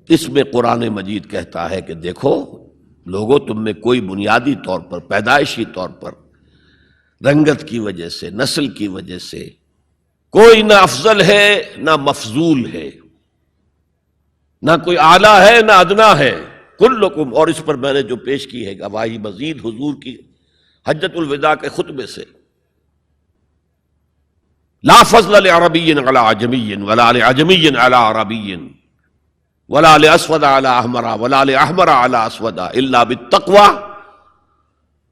اس میں قرآن مجید کہتا ہے کہ دیکھو لوگوں، تم میں کوئی بنیادی طور پر، پیدائشی طور پر رنگت کی وجہ سے، نسل کی وجہ سے کوئی نہ افضل ہے نہ مفضول ہے، نہ کوئی اعلیٰ ہے نہ ادنا ہے، کلکم، اور اس پر میں نے جو پیش کی ہے گواہی مزید حضور کی حجۃ الوداع کے خطبے سے، لا فضل لعربی علی عجمی ولا لعجمی علی عربی ولا لاسود علی احمر ولا لاحمر علی اسود الا بالتقوی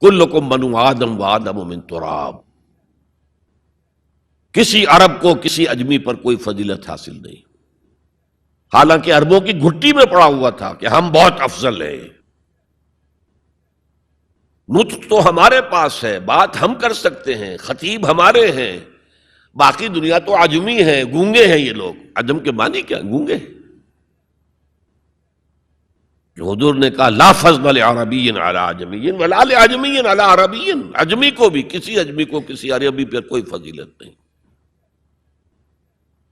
کلکم بنو آدم وآدم من تراب۔ کسی عرب کو کسی اجمی پر کوئی فضیلت حاصل نہیں، حالانکہ عربوں کی گھٹی میں پڑا ہوا تھا کہ ہم بہت افضل ہیں، نطق تو ہمارے پاس ہے، بات ہم کر سکتے ہیں، خطیب ہمارے ہیں، باقی دنیا تو عجمی ہے، گونگے ہیں یہ لوگ۔ عجم کے معنی کیا؟ گونگے ہیں۔ حضور نے کہا لا فضل لعربی علی عجمی ولا لعجمی علی عربی، اجمی کو بھی، کسی اجمی کو کسی عربی پر کوئی فضیلت نہیں،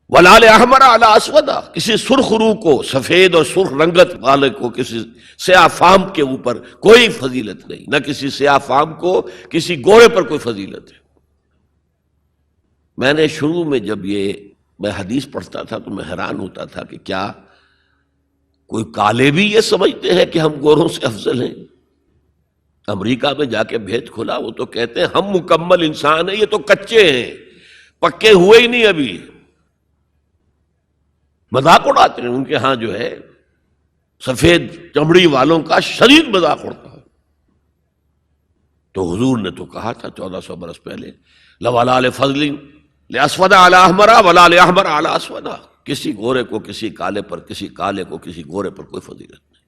ولا لاحمر علی اسود، کسی سرخ روح کو، سفید اور سرخ رنگت والے کو کسی سیاہ فام کے اوپر کوئی فضیلت نہیں، نہ کسی سیاہ فام کو کسی گورے پر کوئی فضیلت ہے۔ میں نے شروع میں جب میں حدیث پڑھتا تھا تو میں حیران ہوتا تھا کہ کیا کوئی کالے بھی یہ سمجھتے ہیں کہ ہم گوروں سے افضل ہیں؟ امریکہ میں جا کے بھید کھلا، وہ تو کہتے ہیں ہم مکمل انسان ہیں، یہ تو کچے ہیں، پکے ہوئے ہی نہیں ابھی، مذاق اڑاتے ہیں۔ ان کے ہاں جو ہے سفید چمڑی والوں کا شدید مذاق اڑتا ہے۔ تو حضور نے تو کہا تھا 1400 برس پہلے لولا لفضل لاسود علی احمر ولا لاحمر علی اسود، کسی گورے کو کسی کالے پر، کسی کالے کو کسی گورے پر کوئی فضیلت نہیں۔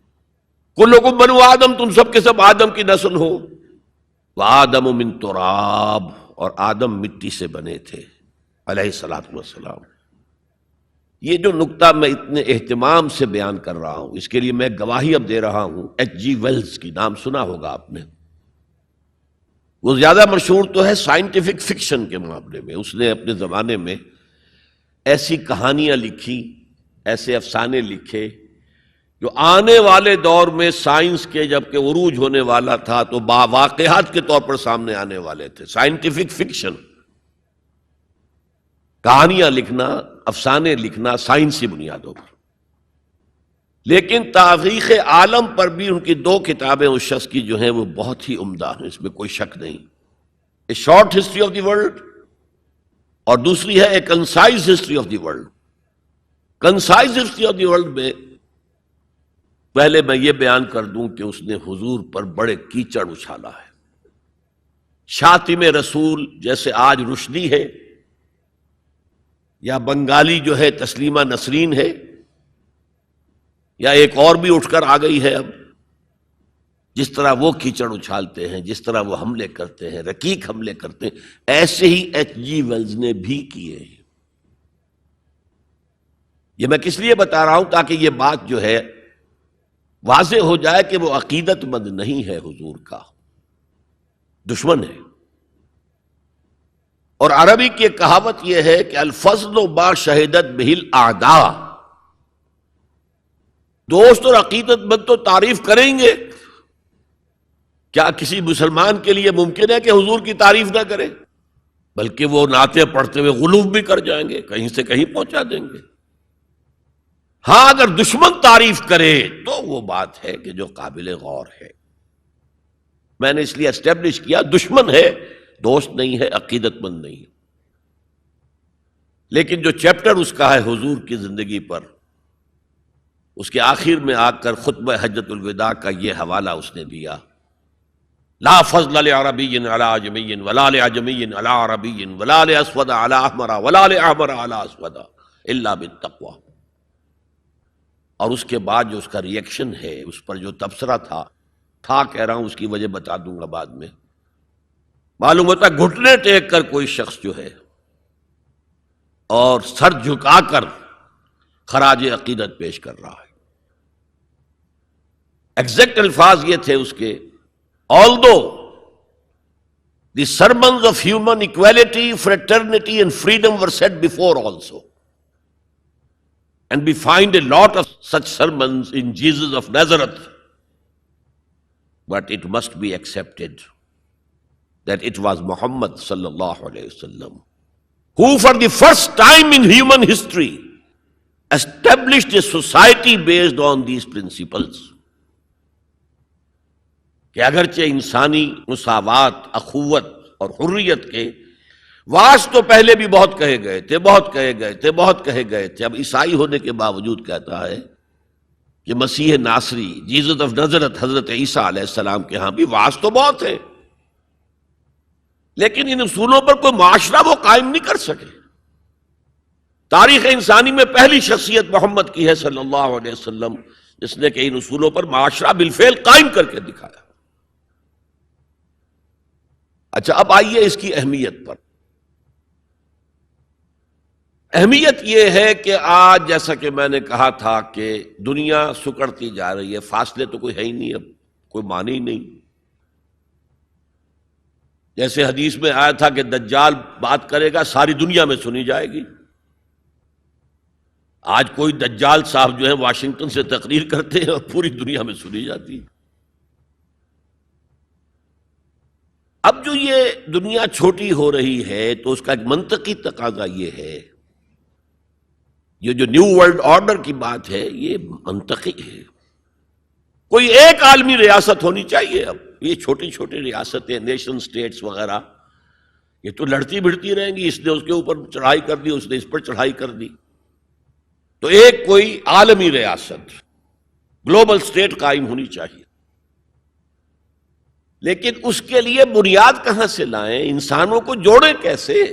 کلکم بنو آدم، تم سب کے سب آدم کی نسل ہو، وآدم من تراب، اور آدم مٹی سے بنے تھے علیہ الصلوۃ والسلام۔ یہ جو نکتہ میں اتنے اہتمام سے بیان کر رہا ہوں، اس کے لیے میں گواہی اب دے رہا ہوں ایچ جی ویلز کی، نام سنا ہوگا آپ نے۔ وہ زیادہ مشہور تو ہے سائنٹیفک فکشن کے معاملے میں، اس نے اپنے زمانے میں ایسی کہانیاں لکھی، ایسے افسانے لکھے جو آنے والے دور میں سائنس کے جبکہ عروج ہونے والا تھا تو واقعات کے طور پر سامنے آنے والے تھے۔ سائنٹیفک فکشن، کہانیاں لکھنا، افسانے لکھنا سائنسی بنیادوں پر۔ لیکن تاریخ عالم پر بھی ان کی 2 کتابیں اس شخص کی جو ہیں وہ بہت ہی عمدہ ہیں، اس میں کوئی شک نہیں۔ A short history of the world, اور دوسری ہے a concise history of the world. Concise history of the world میں پہلے میں یہ بیان کر دوں کہ اس نے حضور پر بڑے کیچڑ اچھالا ہے۔ شاطم رسول جیسے آج رشدی ہے، یا بنگالی جو ہے تسلیمہ نسرین ہے، یا ایک اور بھی اٹھ کر آ گئی ہے اب، جس طرح وہ کیچڑ اچھالتے ہیں، جس طرح وہ حملے کرتے ہیں، رقیق حملے کرتے ہیں، ایسے ہی ایچ جی ویلز نے بھی کیے ہیں۔ یہ میں کس لیے بتا رہا ہوں؟ تاکہ یہ بات جو ہے واضح ہو جائے کہ وہ عقیدت مند نہیں ہے، حضور کا دشمن ہے۔ اور عربی کی ایک کہاوت یہ ہے کہ الفضل ما شہدت بہ الاعداء، دوست اور عقیدت مند تو تعریف کریں گے، کیا کسی مسلمان کے لیے ممکن ہے کہ حضور کی تعریف نہ کرے؟ بلکہ وہ نعتیں پڑھتے ہوئے غلو بھی کر جائیں گے، کہیں سے کہیں پہنچا دیں گے۔ ہاں اگر دشمن تعریف کرے تو وہ بات ہے کہ جو قابل غور ہے۔ میں نے اس لیے اسٹیبلش کیا دشمن ہے، دوست نہیں ہے، عقیدت مند نہیں ہے۔ لیکن جو چیپٹر اس کا ہے حضور کی زندگی پر، اس کے آخر میں آ کر خطبہ حجۃ الوداع کا یہ حوالہ اس نے دیا، لا فضل لعربی علی عجمی ولا لعجمی علی عربی ولا لاسود علی احمر ولا لاحمر علی اسود الا بالتقوی۔ اور اس کے بعد جو اس کا ری ایکشن ہے، اس پر جو تبصرہ تھا کہہ رہا ہوں، اس کی وجہ بتا دوں گا بعد میں۔ معلوم ہوتا ہے گھٹنے ٹیک کر کوئی شخص جو ہے اور سر جھکا کر خراج عقیدت پیش کر رہا ہے۔ ایگزیکٹ الفاظ یہ تھے اس کے، although the sermons of human equality, fraternity and freedom were said before also. And we find a lot of such sermons in Jesus of Nazareth. But it must be accepted that it was Muhammad sallallahu alayhi wasallam who for the first time in human history established a society based on these principles. کہ اگرچہ انسانی مساوات، اخوت اور حریت کے واس تو پہلے بھی بہت کہے گئے تھے، بہت کہے گئے تھے، اب عیسائی ہونے کے باوجود کہتا ہے کہ مسیح ناصری، جیزس آف نظرت، حضرت عیسیٰ علیہ السلام کے ہاں بھی واس تو بہت ہے، لیکن ان اصولوں پر کوئی معاشرہ وہ قائم نہیں کر سکے۔ تاریخ انسانی میں پہلی شخصیت محمد کی ہے صلی اللہ علیہ وسلم، جس نے کہ ان اصولوں پر معاشرہ بالفعل قائم کر کے دکھایا۔ اچھا، اب آئیے اس کی اہمیت پر۔ اہمیت یہ ہے کہ آج جیسا کہ میں نے کہا تھا کہ دنیا سکڑتی جا رہی ہے، فاصلے تو کوئی ہے ہی نہیں، اب کوئی معنی ہی نہیں۔ جیسے حدیث میں آیا تھا کہ دجال بات کرے گا، ساری دنیا میں سنی جائے گی۔ آج کوئی دجال صاحب جو ہے واشنگٹن سے تقریر کرتے ہیں اور پوری دنیا میں سنی جاتی ہے۔ اب جو یہ دنیا چھوٹی ہو رہی ہے تو اس کا ایک منطقی تقاضا یہ ہے، یہ جو نیو ورلڈ آرڈر کی بات ہے یہ منطقی ہے۔ کوئی ایک عالمی ریاست ہونی چاہیے۔ اب یہ چھوٹی چھوٹی ریاستیں، نیشن سٹیٹس وغیرہ، یہ تو لڑتی بھڑتی رہیں گی، اس نے اس کے اوپر چڑھائی کر دی، اس نے اس پر چڑھائی کر دی۔ تو ایک کوئی عالمی ریاست، گلوبل سٹیٹ قائم ہونی چاہیے، لیکن اس کے لیے بنیاد کہاں سے لائیں؟ انسانوں کو جوڑیں کیسے؟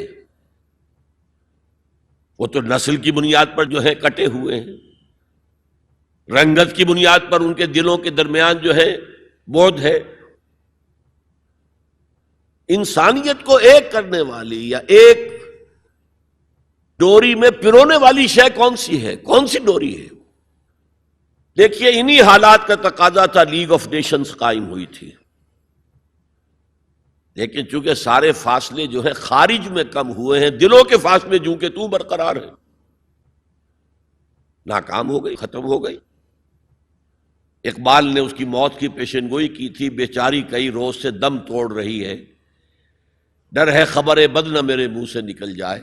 وہ تو نسل کی بنیاد پر جو ہے کٹے ہوئے ہیں، رنگت کی بنیاد پر ان کے دلوں کے درمیان جو ہے بودھ ہے۔ انسانیت کو ایک کرنے والی یا ایک ڈوری میں پرونے والی شے کون سی ہے؟ کون سی ڈوری ہے؟ دیکھیے، انہی حالات کا تقاضا تھا، لیگ آف نیشنز قائم ہوئی تھی، لیکن چونکہ سارے فاصلے جو ہے خارج میں کم ہوئے ہیں، دلوں کے فاصلے جو کہ تو برقرار ہیں، ناکام ہو گئی، ختم ہو گئی۔ اقبال نے اس کی موت کی پیشن گوئی کی تھی، بیچاری کئی روز سے دم توڑ رہی ہے، ڈر ہے خبر بد نہ میرے منہ سے نکل جائے۔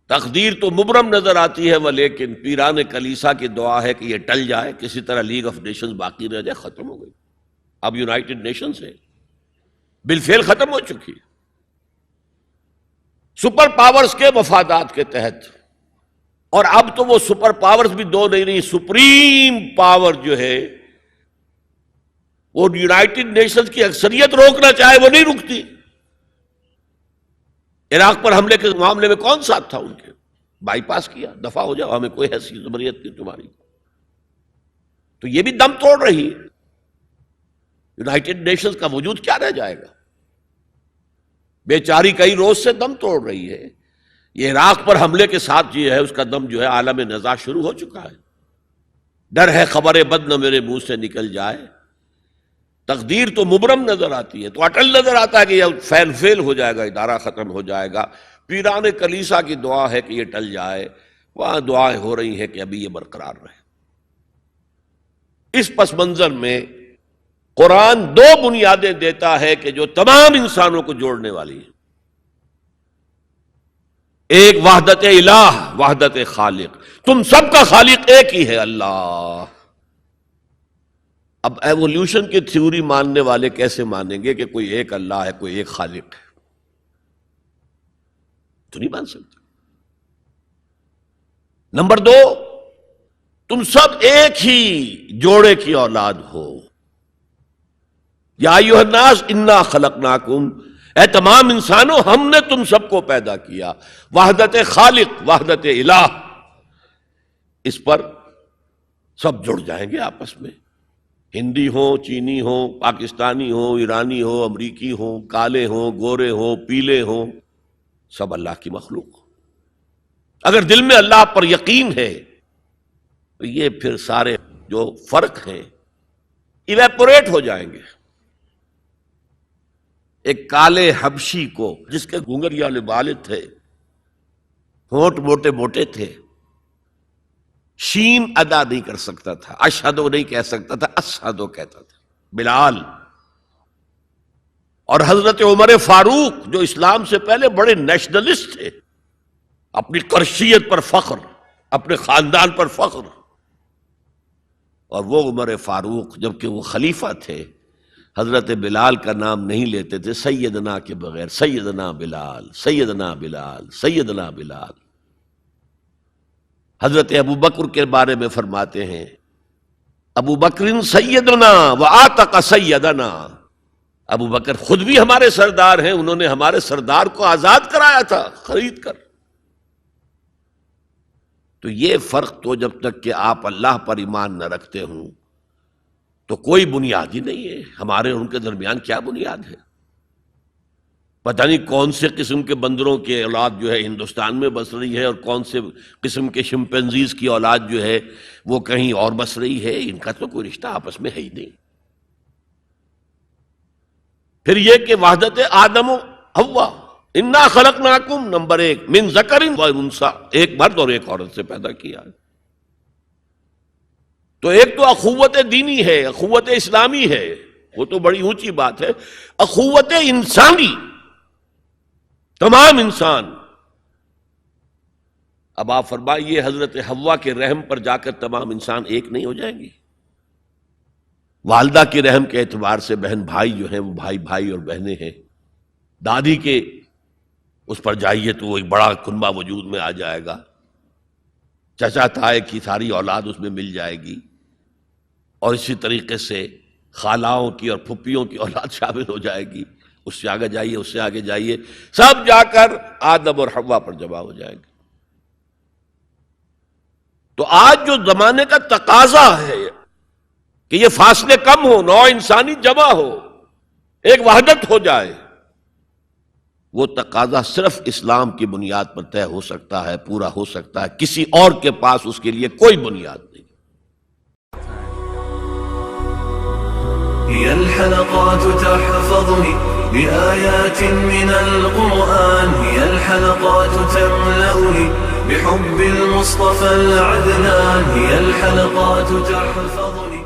تقدیر تو مبرم نظر آتی ہے وہ، لیکن پیران کلیسا کی دعا ہے کہ یہ ٹل جائے، کسی طرح لیگ آف نیشنز باقی رہ جائے۔ ختم ہو گئی، اب یونائٹڈ نیشنز ہے، بالفعل ختم ہو چکی، سپر پاورز کے مفادات کے تحت۔ اور اب تو وہ سپر پاورز بھی دو نہیں رہی، سپریم پاور جو ہے وہ یونائٹڈ نیشنز کی اکثریت روکنا چاہے وہ نہیں رکتی۔ عراق پر حملے کے معاملے میں کون ساتھ تھا ان کے؟ بائی پاس کیا، دفع ہو جاؤ، ہمیں کوئی حیثیت زبریت نہیں تمہاری۔ تو یہ بھی دم توڑ رہی ہے، یونائٹڈ نیشنز کا وجود کیا رہ جائے گا؟ بیچاری کئی روز سے دم توڑ رہی ہے۔ یہ عراق پر حملے کے ساتھ جو ہے اس کا دم جو ہے عالم نزاع شروع ہو چکا ہے۔ ڈر ہے خبر بد نہ میرے منہ سے نکل جائے، تقدیر تو مبرم نظر آتی ہے، تو اٹل نظر آتا ہے کہ یہ فیل ہو جائے گا، ادارہ ختم ہو جائے گا۔ پیران کلیسا کی دعا ہے کہ یہ ٹل جائے، وہاں دعائیں ہو رہی ہیں کہ ابھی یہ برقرار رہے۔ اس پس منظر میں قرآن دو بنیادیں دیتا ہے کہ جو تمام انسانوں کو جوڑنے والی ہیں، ایک وحدت الہ، وحدت خالق، تم سب کا خالق ایک ہی ہے، اللہ۔ اب ایوولوشن کی تھیوری ماننے والے کیسے مانیں گے کہ کوئی ایک اللہ ہے، کوئی ایک خالق ہے؟ تو نہیں مان سکتے۔ نمبر دو، تم سب ایک ہی جوڑے کی اولاد ہو۔ یا ایھا الناس انا خلقناکم، اے تمام انسانوں ہم نے تم سب کو پیدا کیا۔ وحدت خالق، وحدت الہ، اس پر سب جڑ جائیں گے آپس میں، ہندی ہوں، چینی ہوں، پاکستانی ہوں، ایرانی ہوں، امریکی ہوں، کالے ہوں، گورے ہوں، پیلے ہوں، سب اللہ کی مخلوق۔ اگر دل میں اللہ پر یقین ہے تو یہ پھر سارے جو فرق ہیں ایویپوریٹ ہو جائیں گے۔ ایک کالے حبشی کو، جس کے گھنگریالے والد تھے، ہونٹ موٹے موٹے تھے، شین ادا نہیں کر سکتا تھا، اشہدو نہیں کہہ سکتا تھا، اشہدو کہتا تھا بلال۔ اور حضرت عمر فاروق جو اسلام سے پہلے بڑے نیشنلسٹ تھے، اپنی قرشیت پر فخر، اپنے خاندان پر فخر، اور وہ عمر فاروق جبکہ وہ خلیفہ تھے حضرت بلال کا نام نہیں لیتے تھے سیدنا کے بغیر، سیدنا بلال، سیدنا بلال، سیدنا بلال۔ حضرت ابو بکر کے بارے میں فرماتے ہیں ابو بکر سیدنا وآتق سیدنا، ابو بکر خود بھی ہمارے سردار ہیں، انہوں نے ہمارے سردار کو آزاد کرایا تھا خرید کر۔ تو یہ فرق تو جب تک کہ آپ اللہ پر ایمان نہ رکھتے ہوں تو کوئی بنیاد ہی نہیں ہے۔ ہمارے ان کے درمیان کیا بنیاد ہے؟ پتہ نہیں کون سے قسم کے بندروں کی اولاد جو ہے ہندوستان میں بس رہی ہے، اور کون سے قسم کے شمپینزیز کی اولاد جو ہے وہ کہیں اور بس رہی ہے، ان کا تو کوئی رشتہ آپس میں ہے ہی نہیں۔ پھر یہ کہ وحدت آدم و حوا، انا خلقناکم، نمبر 1 من ذکر و انثی، ایک مرد اور ایک عورت سے پیدا کیا۔ تو ایک تو اخوت دینی ہے، اخوت اسلامی ہے، وہ تو بڑی اونچی بات ہے۔ اخوت انسانی، تمام انسان۔ اب آپ فرمائیے حضرت حوا کے رحم پر جا کر تمام انسان ایک نہیں ہو جائیں گے؟ والدہ کے رحم کے اعتبار سے بہن بھائی جو ہیں وہ بھائی بھائی اور بہنیں ہیں، دادی کے اس پر جائیے تو وہ ایک بڑا کنبہ وجود میں آ جائے گا، چچا تائے کی ساری اولاد اس میں مل جائے گی، اور اسی طریقے سے خالاؤں کی اور پھپھیوں کی اولاد شامل ہو جائے گی، اس سے آگے جائیے، اس سے آگے جائیے، سب جا کر آدم اور حوا پر جمع ہو جائے گی۔ تو آج جو زمانے کا تقاضا ہے کہ یہ فاصلے کم ہو، نوع انسانی جمع ہو، ایک وحدت ہو جائے، وہ تقاضا صرف اسلام کی بنیاد پر طے ہو سکتا ہے، پورا ہو سکتا ہے، کسی اور کے پاس اس کے لیے کوئی بنیاد نہیں۔ هي الحلقات تحفظني بآيات من القرآن، هي الحلقات تملأني بحب المصطفى العدنان، هي الحلقات تحفظني